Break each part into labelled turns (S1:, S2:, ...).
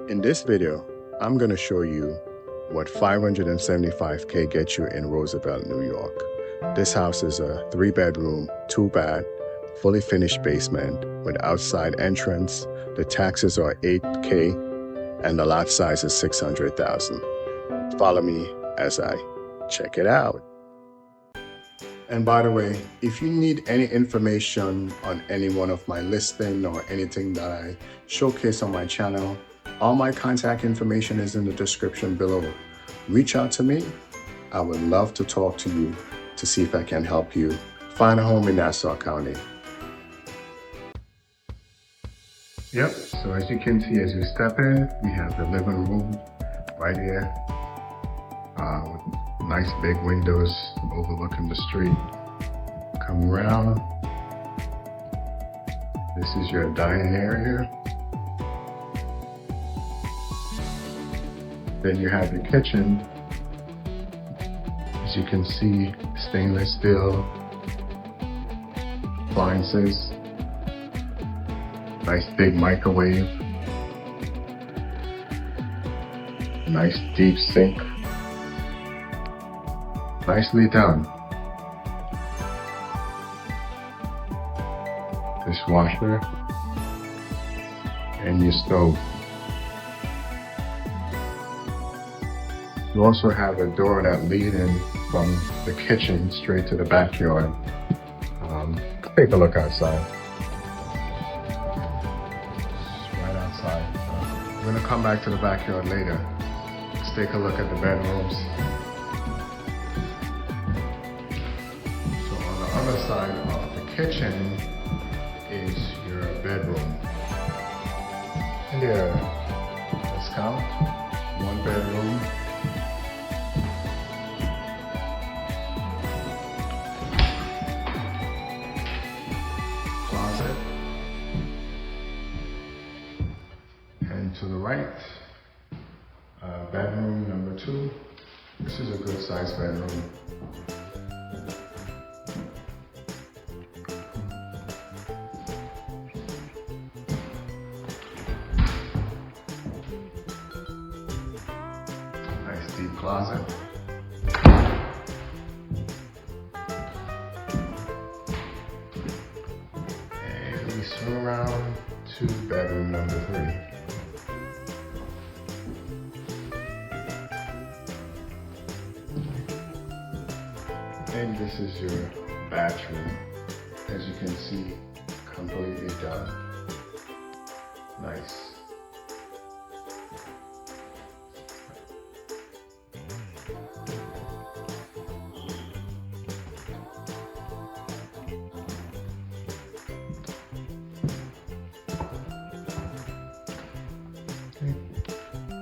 S1: In this video, I'm going to show you what $575K gets you in Roosevelt, New York. This house is a 3-bedroom, 2-bath, fully finished basement with outside entrance. The taxes are $8K and the lot size is $600,000. Follow me as I check it out. And by the way, if you need any information on any one of my listing or anything that I showcase on my channel, all my contact information is in the description below. Reach out to me. I would love to talk to you to see if I can help you find a home in Nassau County. Yep, so as you can see, as you step in, we have the living room right here. With nice big windows overlooking the street. Come around. This is your dining area. Then you have your kitchen. As you can see, stainless steel appliances. Nice big microwave. Nice deep sink. Nicely done. Dishwasher and your stove. You also have a door that leads in from the kitchen straight to the backyard. Take a look outside. It's right outside. We're gonna come back to the backyard later. Let's take a look at the bedrooms. Other side of the kitchen is your bedroom. And there, let's count. 1 bedroom. Closet. And to the right, bedroom number 2. This is a good sized bedroom. Deep closet. And we swing around to bedroom number 3. And this is your bathroom. As you can see, completely done. Nice.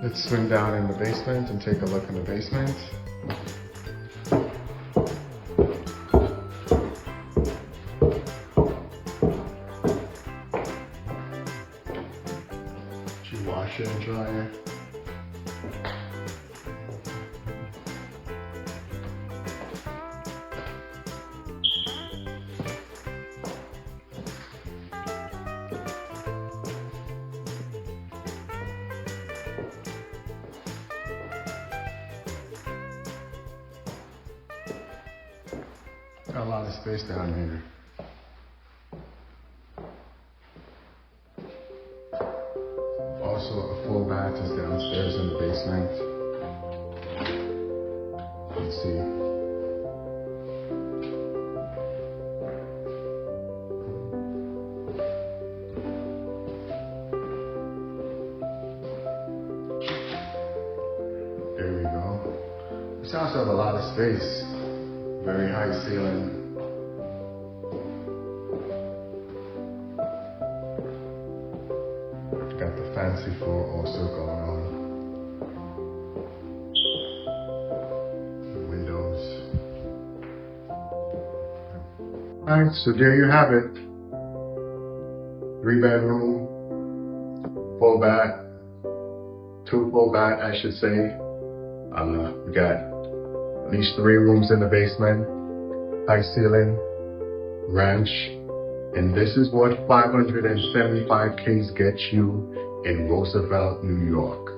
S1: Let's swing down in the basement and take a look in the basement. Your washer and dryer. Got a lot of space down here. Also, a full bath is downstairs in the basement. Let's see. There we go. This house has a lot of space. Very high ceiling. Got the fancy floor also going on. The windows. Alright, so there you have it. 3-bedroom, full bath, 2 full bath, I should say. We got at least 3 rooms in the basement, high ceiling, ranch, and this is what $575K gets you in Roosevelt, New York.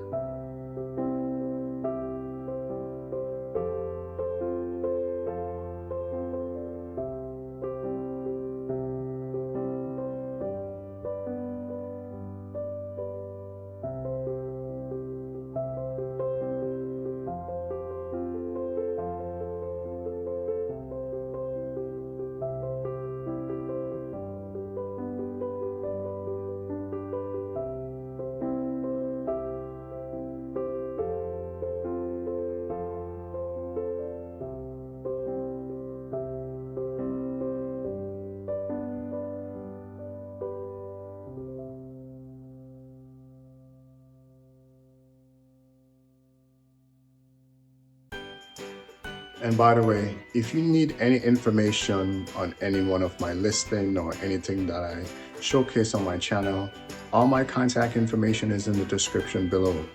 S1: And by the way, if you need any information on any one of my listing or anything that I showcase on my channel, all my contact information is in the description below.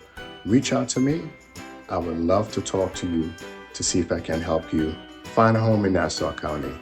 S1: Reach out to me. I would love to talk to you to see if I can help you find a home in Nassau County.